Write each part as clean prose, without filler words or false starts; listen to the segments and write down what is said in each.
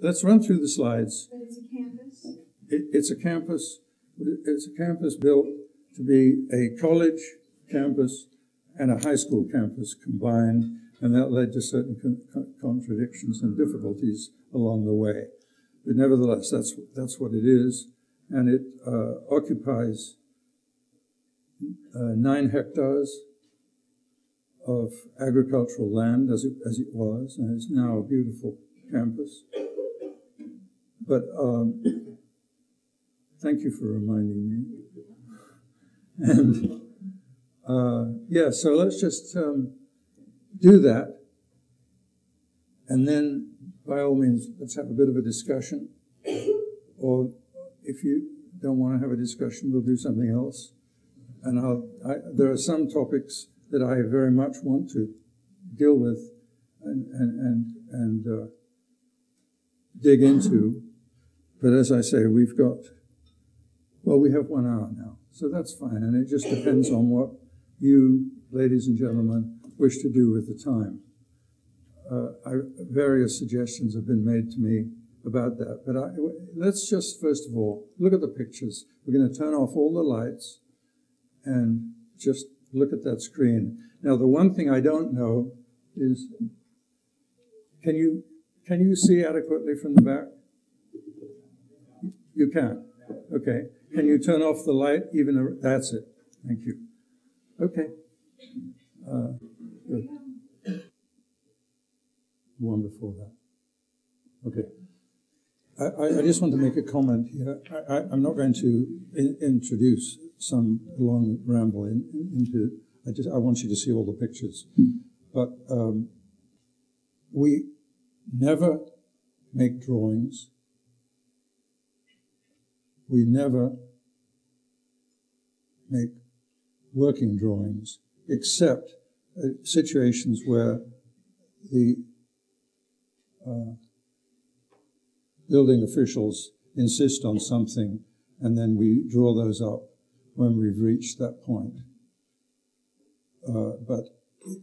Let's run through the slides. But it's a campus? It's a campus. It's a campus built to be a college campus and a high school campus combined, and that led to certain contradictions and difficulties along the way. But nevertheless, that's what it is, and it occupies 9 hectares of agricultural land as it was, and it's now a beautiful campus. But thank you for reminding me. And yeah, so let's just do that, and then by all means, let's have a bit of a discussion. Or if you don't want to have a discussion, we'll do something else. And there are some topics that I very much want to deal with and dig into. But as I say, we have 1 hour now, so that's fine. And it just depends on what you, ladies and gentlemen, wish to do with the time. Various suggestions have been made to me about that. But let's just, first of all, look at the pictures. We're going to turn off all the lights and just look at that screen. Now, the one thing I don't know is, can you see adequately from the back? You can. Okay. Can you turn off the light? That's it. Thank you. Okay. Good. The one before that. Okay. I just want to make a comment here. I'm not going to introduce some long ramble into. I want you to see all the pictures, but we never make drawings. We never make working drawings, except situations where the building officials insist on something, and then we draw those up when we've reached that point. But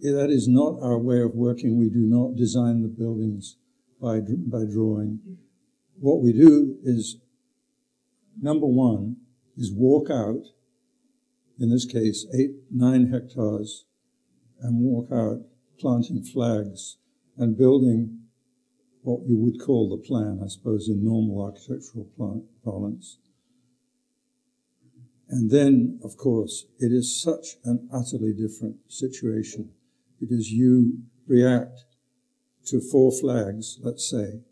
that is not our way of working. We do not design the buildings by drawing. What we do is, number one, is walk out, in this case, 9 hectares, and walk out planting flags and building what you would call the plan, I suppose, in normal architectural parlance. And then, of course, it is such an utterly different situation because you react to 4 flags, let's say,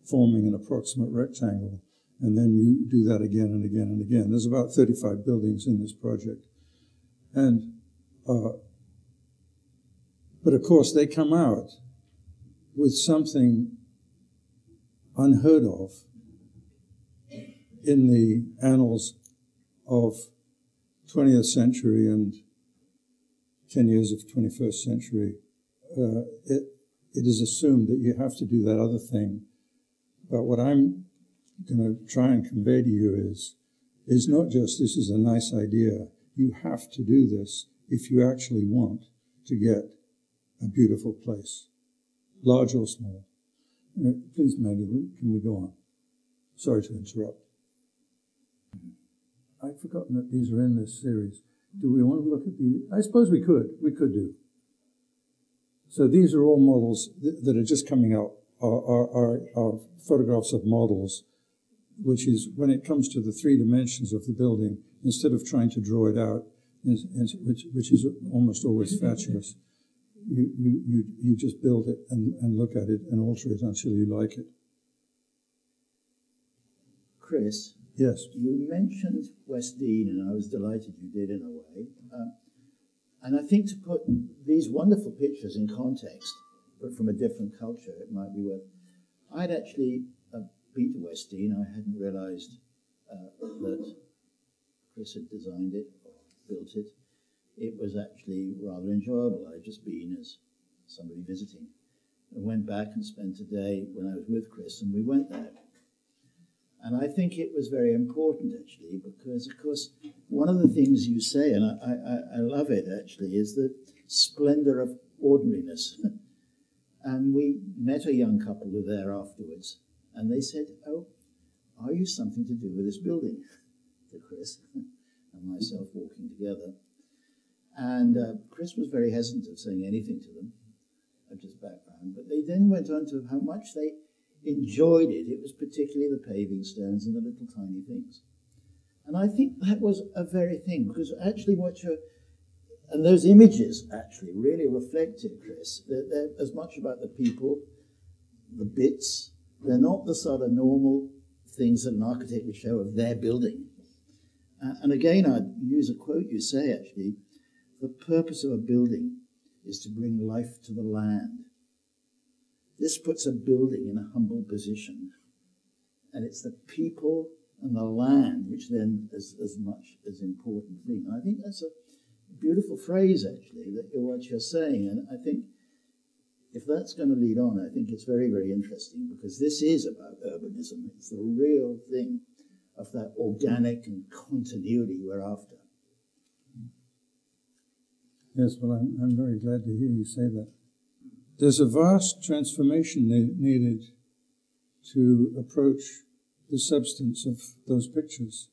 forming an approximate rectangle, and then you do that again and again and again. There's about 35 buildings in this project. And, but of course, they come out with something unheard of in the annals of 20th century and 10 years of 21st century. It is assumed that you have to do that other thing. But what I'm going to try and convey to you is not just this is a nice idea. You have to do this if you actually want to get a beautiful place, large or small. Please, Maggie, can we go on? Sorry to interrupt. I'd forgotten that these are in this series. Do we want to look at these? I suppose we could. We could do. So these are all models that are just coming out, are photographs of models, which is, when it comes to the 3 dimensions of the building, instead of trying to draw it out, which is almost always fatuous, you just build it and look at it and alter it until you like it. Chris? Yes? You mentioned West Dean, and I was delighted you did in a way. And I think to put these wonderful pictures in context, but from a different culture, it might be worth... I'd actually been to West Dean. I hadn't realized that Chris had designed it or built it. It was actually rather enjoyable. I'd just been as somebody visiting. I went back and spent a day when I was with Chris, and we went there. And I think it was very important, actually, because, of course, one of the things you say, and I love it, actually, is the splendor of ordinariness. And we met a young couple who were there afterwards, and they said, "Oh, are you something to do with this building?" To Chris and myself walking together. And Chris was very hesitant of saying anything to them, just background, but they then went on to how much they enjoyed it. It was particularly the paving stones and the little tiny things. And I think that was a very thing, because actually and those images actually really reflected, Chris, they're as much about the people, the bits. They're not the sort of normal things that an architect would show of their building. And again, I'd use a quote you say, actually, the purpose of a building is to bring life to the land. This puts a building in a humble position. And it's the people and the land which then is as much as important thing. And I think that's a beautiful phrase, actually, what you're saying. And I think if that's going to lead on, I think it's very, very interesting, because this is about urbanism. It's the real thing of that organic and continuity we're after. Yes, well, I'm very glad to hear you say that. There's a vast transformation needed to approach the substance of those pictures.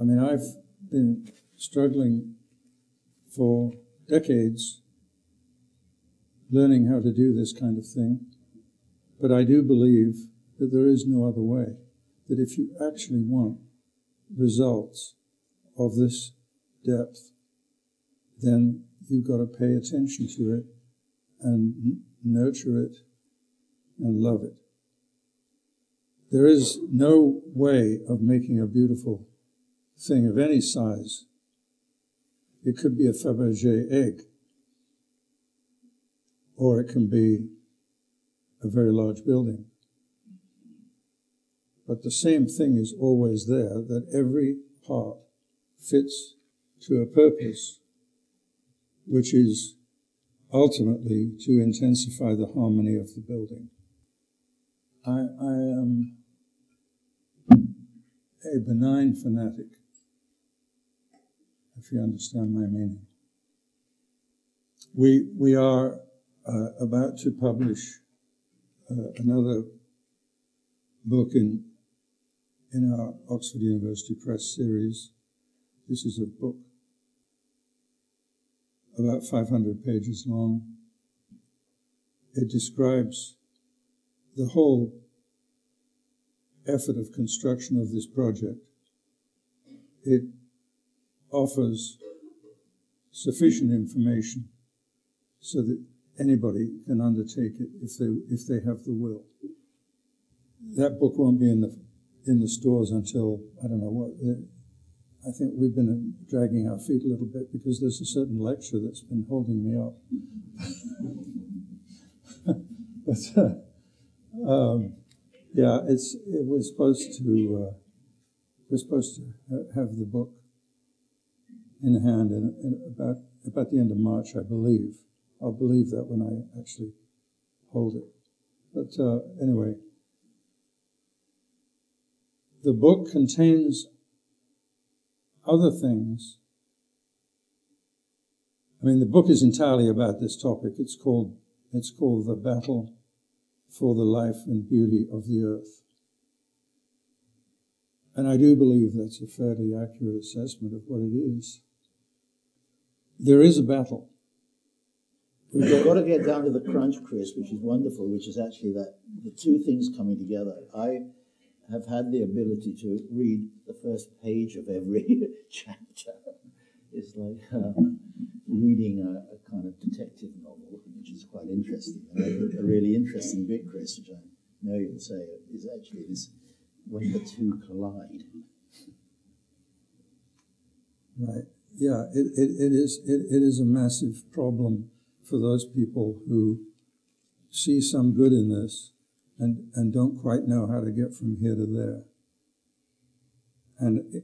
I mean, I've been struggling for decades learning how to do this kind of thing, but I do believe that there is no other way, that if you actually want results of this depth, then you've got to pay attention to it and nurture it and love it. There is no way of making a beautiful thing of any size. It could be a Fabergé egg, or it can be a very large building. But the same thing is always there, that every part fits to a purpose, which is ultimately to intensify the harmony of the building. I am a benign fanatic, if you understand my meaning. We are about to publish another book in our Oxford University Press series. This is a book about 500 pages long. It describes the whole effort of construction of this project. It offers sufficient information so that anybody can undertake it if they have the will. That book won't be in the stores until, I don't know what, I think we've been dragging our feet a little bit because there's a certain lecture that's been holding me up. But yeah, we're supposed to have the book in hand in about the end of March, I believe. I'll believe that when I actually hold it. But anyway, the book contains other things. I mean, the book is entirely about this topic. It's called The Battle for the Life and Beauty of the Earth. And I do believe that's a fairly accurate assessment of what it is. There is a battle. We've got to get down to the crunch, Chris, which is wonderful, which is actually that the two things coming together. I have had the ability to read the first page of every chapter. It's like reading a kind of detective novel, which is quite interesting. And I think a really interesting bit, Chris, which I know you'll say, is actually this when the two collide. Right. Yeah, it is a massive problem for those people who see some good in this and don't quite know how to get from here to there. And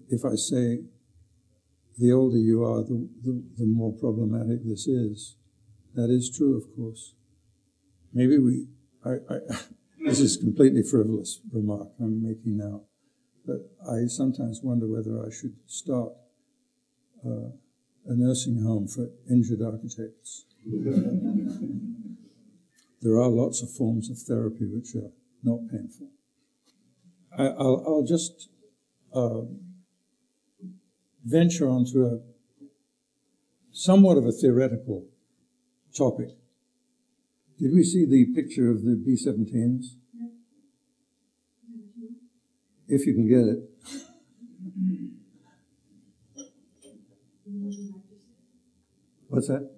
if I say the older you are, the more problematic this is, that is true, of course. Maybe this is a completely frivolous remark I'm making now, but I sometimes wonder whether I should start a nursing home for injured architects. there are lots of forms of therapy which are not painful. I'll just venture onto a somewhat of a theoretical topic. Did we see the picture of the B-17s? No. If you can get it. What's that?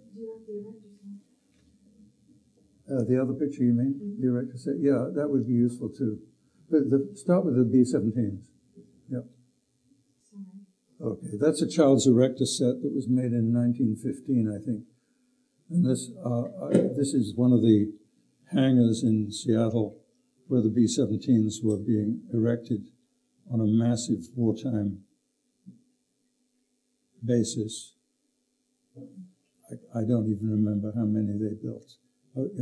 The other picture you mean? The erector set? Yeah, that would be useful too. But start with the B-17s. Yeah. Okay, that's a child's erector set that was made in 1915, I think. And this is one of the hangars in Seattle where the B-17s were being erected on a massive wartime basis. I don't even remember how many they built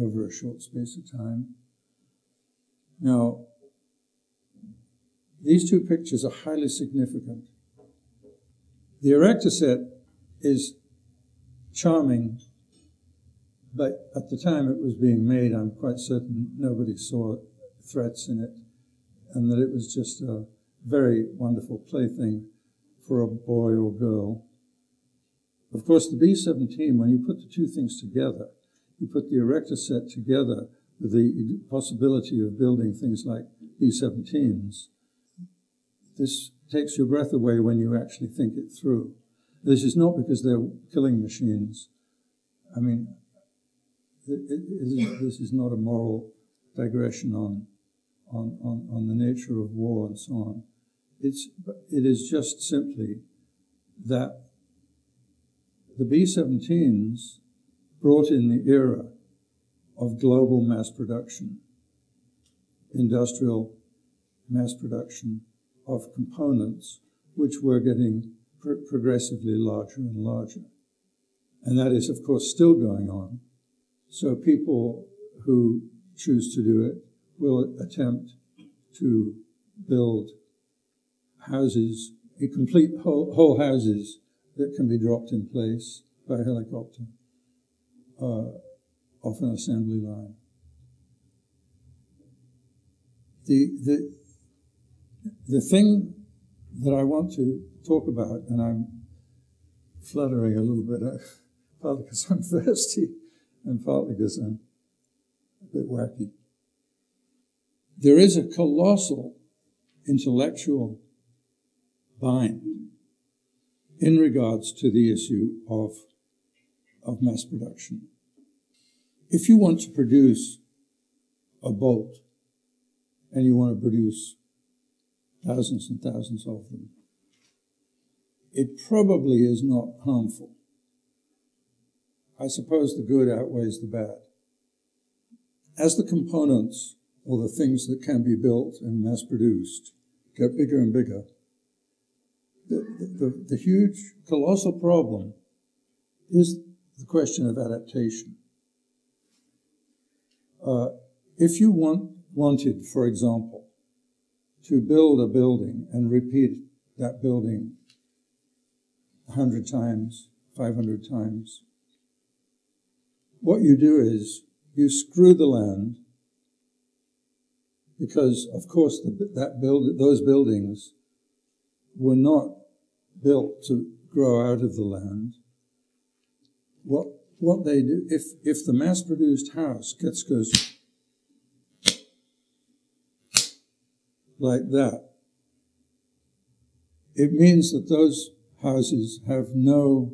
over a short space of time. Now, these two pictures are highly significant. The erector set is charming, but at the time it was being made, I'm quite certain nobody saw threats in it, and that it was just a very wonderful plaything for a boy or girl. Of course, the B-17, when you put the two things together, you put the erector set together with the possibility of building things like B-17s. This takes your breath away when you actually think it through. This is not because they're killing machines. I mean, this is not a moral digression on the nature of war and so on. It is just simply that the B-17s brought in the era of global mass production, industrial mass production of components, which were getting progressively larger and larger. And that is, of course, still going on. So people who choose to do it will attempt to build houses, complete whole houses that can be dropped in place by helicopter off an assembly line. The thing that I want to talk about, and I'm fluttering a little bit, partly because I'm thirsty and partly because I'm a bit wacky. There is a colossal intellectual bind in regards to the issue of mass production. If you want to produce a bolt, and you want to produce thousands and thousands of them, it probably is not harmful. I suppose the good outweighs the bad. As the components, or the things that can be built and mass-produced, get bigger and bigger, the huge, colossal problem is the question of adaptation. If you wanted, for example, to build a building and repeat that building 100 times, 500 times, what you do is you screw the land, because, of course, those buildings were not built to grow out of the land. What they do, if the mass-produced house goes like that, it means that those houses have no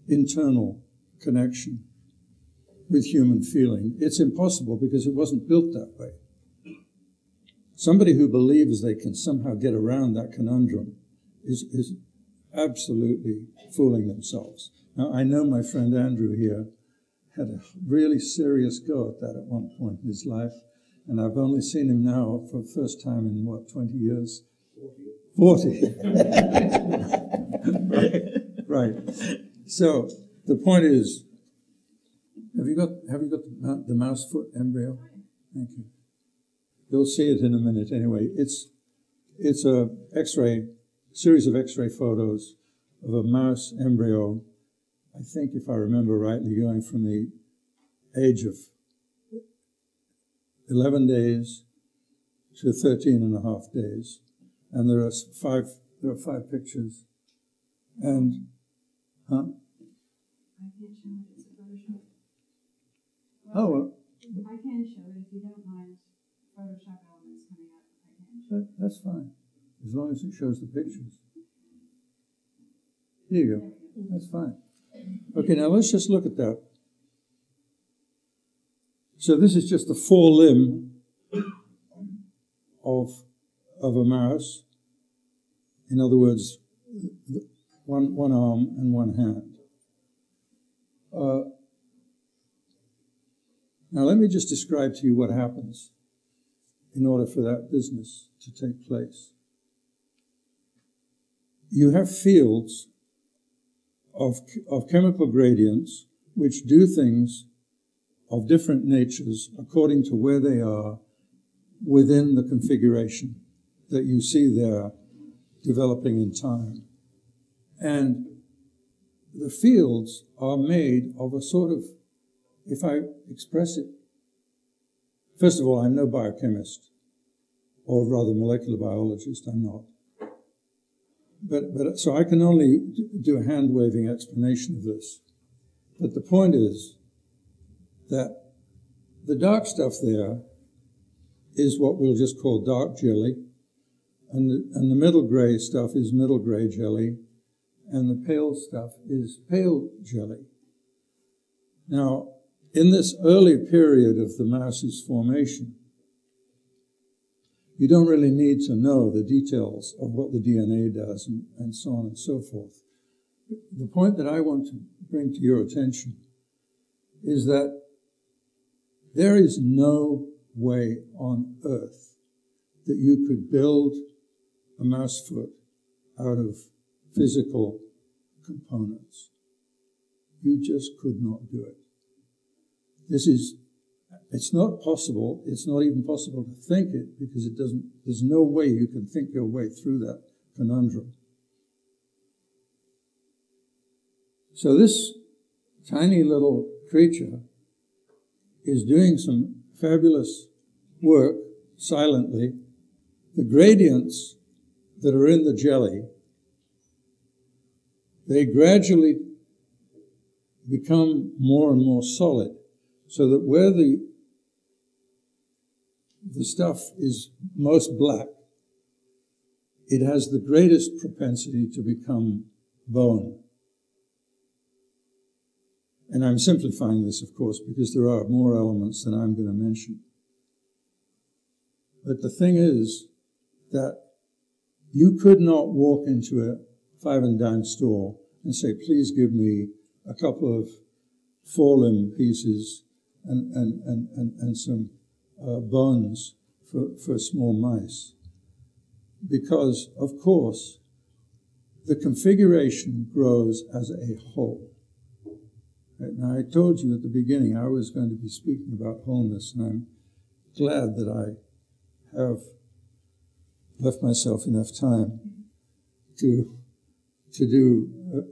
internal connection with human feeling. It's impossible because it wasn't built that way. Somebody who believes they can somehow get around that conundrum is absolutely fooling themselves. Now, I know my friend Andrew here had a really serious go at that at one point in his life, and I've only seen him now for the first time in, 20 years? 40. Right. So the point is, have you got the mouse foot embryo? Thank you. You'll see it in a minute anyway. It's a series of X-ray photos of a mouse embryo, I think if I remember rightly, going from the age of 11 days to 13 and a half days. And there are five pictures. And, huh? I can't show it, it's a Photoshop. Oh, well, I can show it if you don't mind Photoshop elements coming up. I can show it. that's fine, as long as it shows the pictures. Here you go. That's fine. Okay, now let's just look at that. So this is just the forelimb of a mouse. In other words, one arm and one hand. Now let me just describe to you what happens in order for that business to take place. You have fields of chemical gradients which do things of different natures according to where they are within the configuration that you see there developing in time. And the fields are made of a sort of, if I express it, first of all, I'm no biochemist, or rather molecular biologist, I'm not. But so I can only do a hand-waving explanation of this. But the point is that the dark stuff there is what we'll just call dark jelly, and the middle gray stuff is middle gray jelly, and the pale stuff is pale jelly. Now, in this early period of the mouse's formation, you don't really need to know the details of what the DNA does and so on and so forth. The point that I want to bring to your attention is that there is no way on earth that you could build a mouse foot out of physical components. You just could not do it. It's not possible. It's not even possible to think it because there's no way you can think your way through that conundrum. So this tiny little creature is doing some fabulous work silently. The gradients that are in the jelly, they gradually become more and more solid, so that where the stuff is most black, it has the greatest propensity to become bone. And I'm simplifying this, of course, because there are more elements than I'm going to mention. But the thing is that you could not walk into a 5-and-dime store and say, please give me a couple of forelimb pieces and some bones for small mice. Because, of course, the configuration grows as a whole. Right? Now, I told you at the beginning I was going to be speaking about wholeness, and I'm glad that I have left myself enough time to do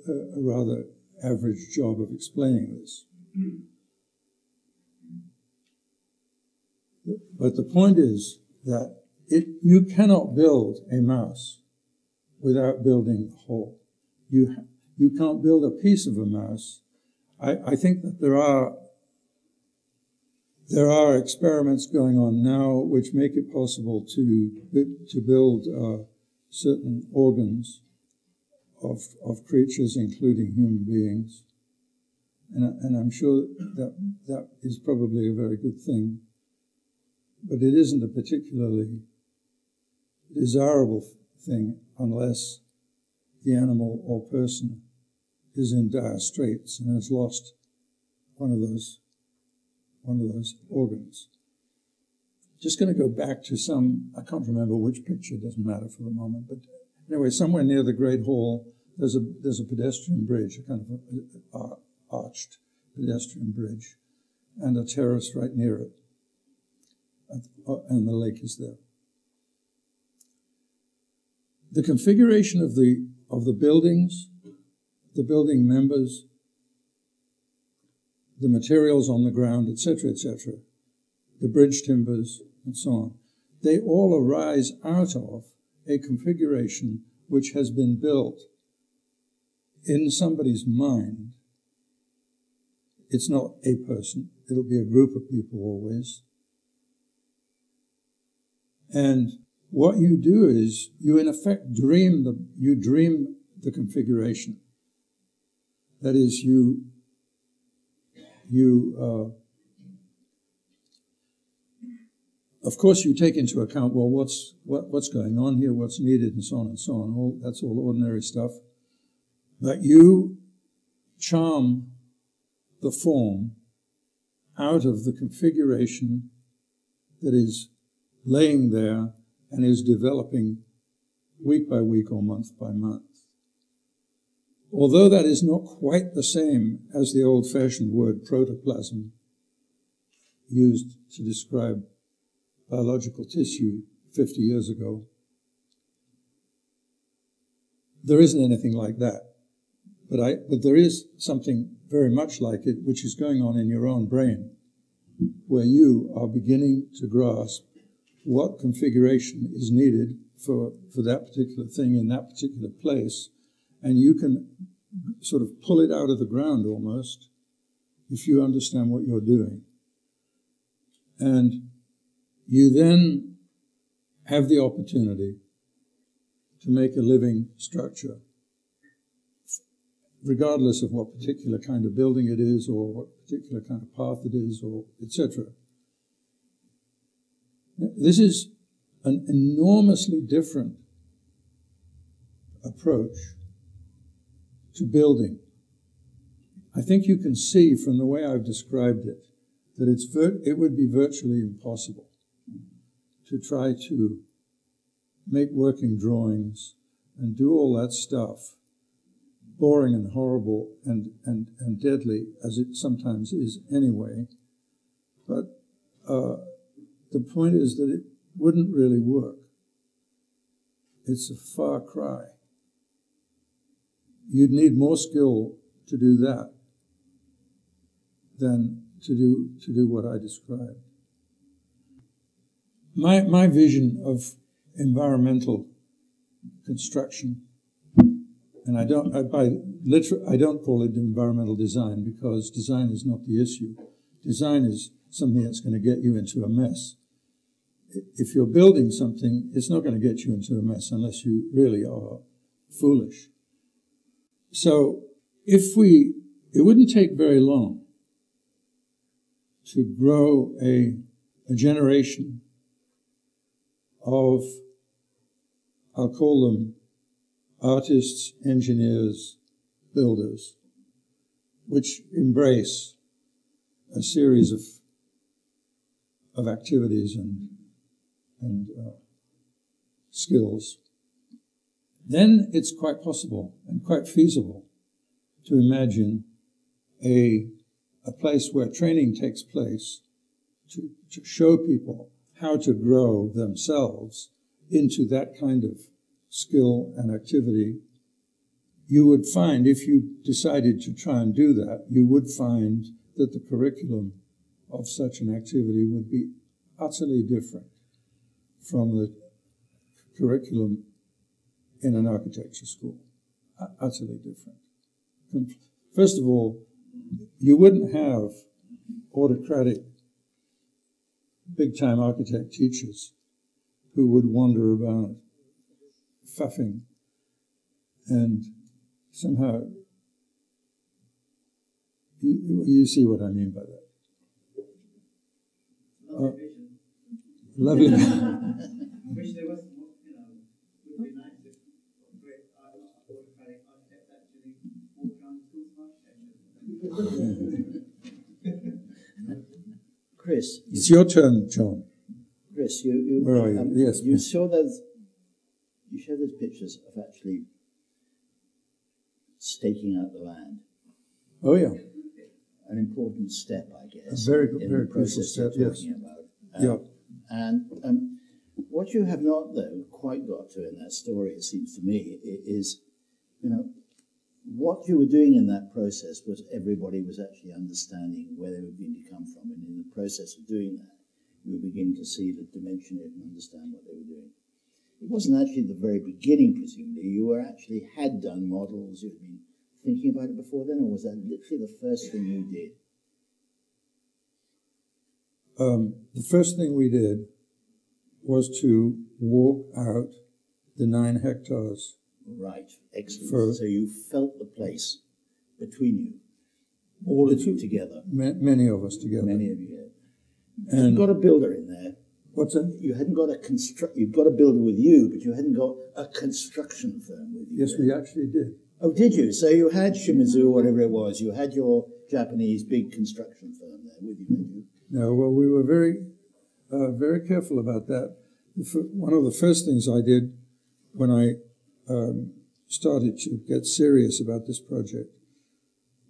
a rather average job of explaining this. But the point is that you cannot build a mouse without building the whole. You can't build a piece of a mouse. I think that there are experiments going on now which make it possible to build certain organs of creatures, including human beings, and I'm sure that is probably a very good thing, but it isn't a particularly desirable thing unless the animal or person is in dire straits and has lost one of those organs. Just going to go back to I can't remember which picture, it doesn't matter for the moment, but anyway, somewhere near the Great Hall, there's a pedestrian bridge, a kind of arched pedestrian bridge, and a terrace right near it, and the lake is there. The configuration of the buildings, the building members, the materials on the ground, etc., the bridge timbers, and so on. They all arise out of a configuration which has been built in somebody's mind. It's not a person, it'll be a group of people always. And what you do is you in effect dream the configuration. That is, of course you take into account, well, what's going on here, what's needed, and so on and so on. That's all ordinary stuff. But you charm the form out of the configuration that is laying there and is developing week by week or month by month. Although that is not quite the same as the old-fashioned word protoplasm used to describe biological tissue 50 years ago, there isn't anything like that. But there is something very much like it, which is going on in your own brain, where you are beginning to grasp what configuration is needed for that particular thing in that particular place, and you can sort of pull it out of the ground almost if you understand what you're doing. And you then have the opportunity to make a living structure, regardless of what particular kind of building it is or what particular kind of path it is, or etc. This is an enormously different approach to building. I think you can see from the way I've described it that it would be virtually impossible to try to make working drawings and do all that stuff, boring and horrible and deadly as it sometimes is anyway. But the point is that it wouldn't really work. It's a far cry. You'd need more skill to do that than to do what I described. My vision of environmental construction, and I don't call it environmental design, because design is not the issue. Design is something that's going to get you into a mess. If you're building something, it's not going to get you into a mess unless you really are foolish. So it wouldn't take very long to grow a generation of, I'll call them artists, engineers, builders, which embrace a series of activities and skills. Then it's quite possible and quite feasible to imagine a place where training takes place to show people how to grow themselves into that kind of skill and activity. You would find, if you decided to try and do that, you would find that the curriculum of such an activity would be utterly different from the curriculum in an architecture school. Utterly different. First of all, you wouldn't have autocratic, big-time architect teachers who would wander about faffing and somehow, you see what I mean by that. Lovely. Wish there was, would be nice if great autocratic architects actually walk around the schools of architecture. Chris, It's your turn, John. Chris, Where are you? Yes. You show those pictures of actually staking out the land. Oh, yeah. An important step, I guess. A very in crucial the process step, you're yes. talking about. Yeah. And what you have not, though, quite got to in that story, it seems to me, is, what you were doing in that process was everybody was actually understanding where they were going to come from. And in the process of doing that, you were beginning to see the dimension it and understand what they were doing. It wasn't actually the very beginning, presumably. You were actually had done models, you'd been thinking about it before then, or was that literally the first thing you did? The first thing we did was to walk out the 9 hectares. Right, excellent. So you felt the place between you, all of you together. Many of us together. Many of you, yeah. And you've got a builder in there. What's that? You hadn't got you've got a builder with you, but you hadn't got a construction firm with you. Yes, we actually did. Oh, did you? So you had Shimizu, or whatever it was. You had your Japanese big construction firm there with you, didn't you? No, well, we were very careful about that. One of the first things I did when I started to get serious about this project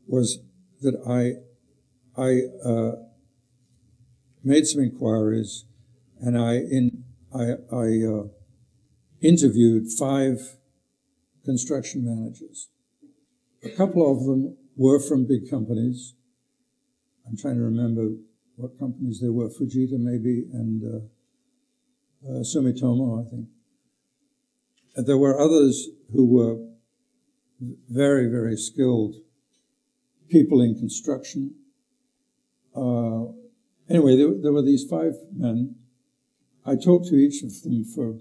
was that I made some inquiries, and I interviewed 5 construction managers. A couple of them were from big companies. I'm trying to remember what companies they were, Fujita maybe, and Sumitomo, I think. And there were others who were very, very skilled people in construction. Anyway, there were these 5 men. I talked to each of them for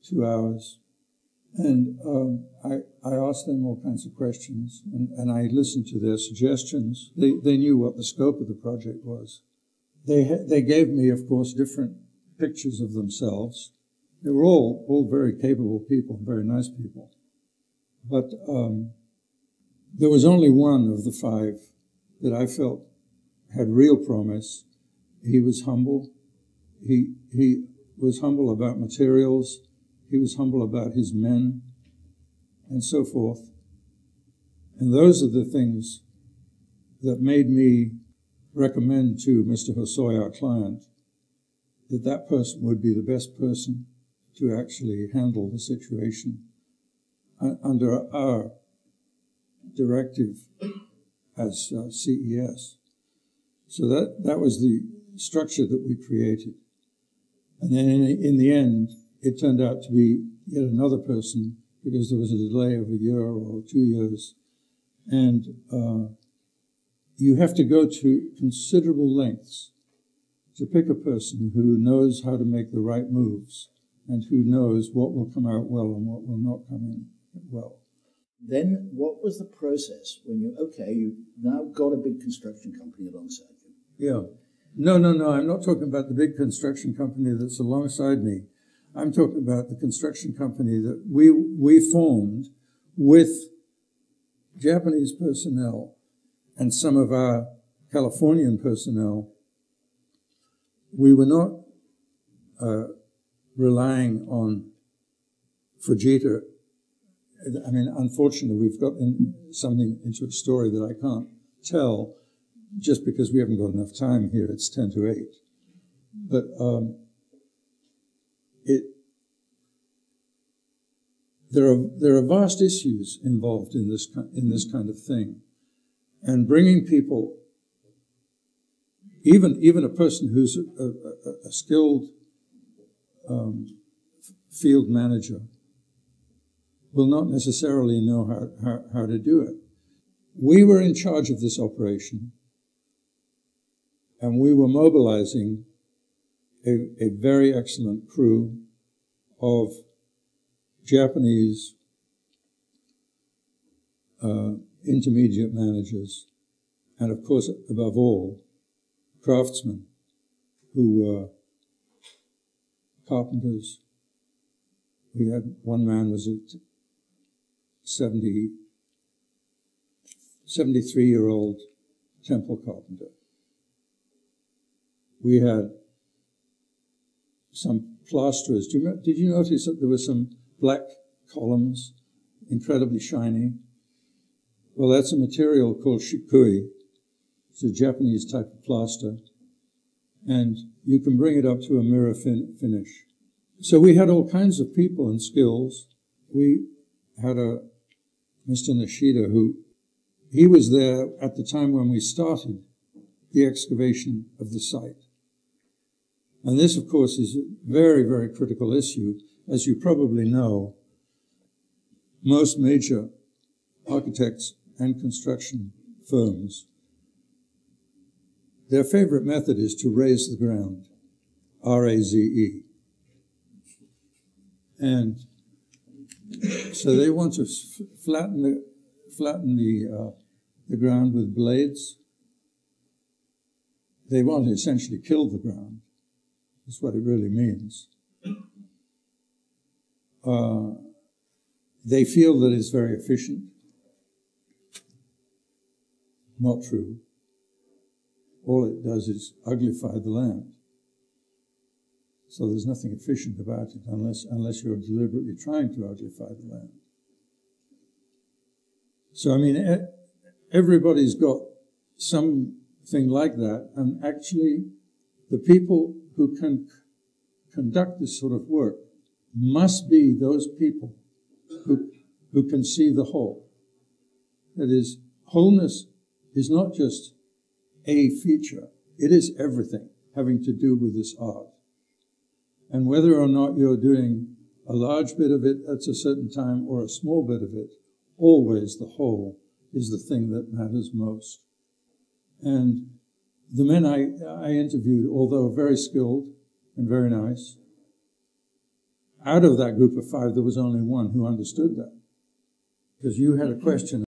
2 hours, and I asked them all kinds of questions, and I listened to their suggestions. They knew what the scope of the project was. They gave me, of course, different pictures of themselves. They were all very capable people, very nice people. But there was only one of the 5 that I felt had real promise. He was humble. He was humble about materials. He was humble about his men, and so forth. And those are the things that made me recommend to Mr. Hosoi, our client, that that person would be the best person to actually handle the situation under our directive as CES. So that was the structure that we created. And then in the end, it turned out to be yet another person, because there was a delay of a year or 2 years. And you have to go to considerable lengths to pick a person who knows how to make the right moves and who knows what will come out well and what will not come in well. Then what was the process when you now got a big construction company alongside you? Yeah. No, I'm not talking about the big construction company that's alongside me. I'm talking about the construction company that we formed with Japanese personnel and some of our Californian personnel. We were not relying on Fujita. I mean, unfortunately, we've got something into a story that I can't tell just because we haven't got enough time here. It's 10 to 8. But there are vast issues involved in this kind of thing, and bringing people, even a person who's a skilled field manager, will not necessarily know how to do it. We were in charge of this operation, and we were mobilizing a very excellent crew of Japanese intermediate managers, and of course, above all, craftsmen who were carpenters. We had one man was a 73-year-old temple carpenter. We had some plasterers. Did you notice that there were some black columns, incredibly shiny? Well, that's a material called shikui. It's a Japanese type of plaster, and you can bring it up to a mirror finish. So we had all kinds of people and skills. We had a Mr. Nishida he was there at the time when we started the excavation of the site. And this, of course, is a very, very critical issue. As you probably know, most major architects and construction firms, their favorite method is to raise the ground, R-A-Z-E. And so they want to flatten the ground with blades. They want to essentially kill the ground. That's what it really means. They feel that it's very efficient. Not true. All it does is uglify the land. So there's nothing efficient about it unless you're deliberately trying to uglify the land. So, I mean, everybody's got something like that, and actually the people who can conduct this sort of work must be those people who can see the whole. That is, wholeness is not just a feature, it is everything having to do with this art. And whether or not you're doing a large bit of it at a certain time or a small bit of it, always the whole is the thing that matters most. And the men I interviewed, although very skilled and very nice, out of that group of 5, there was only one who understood that. Because you had a question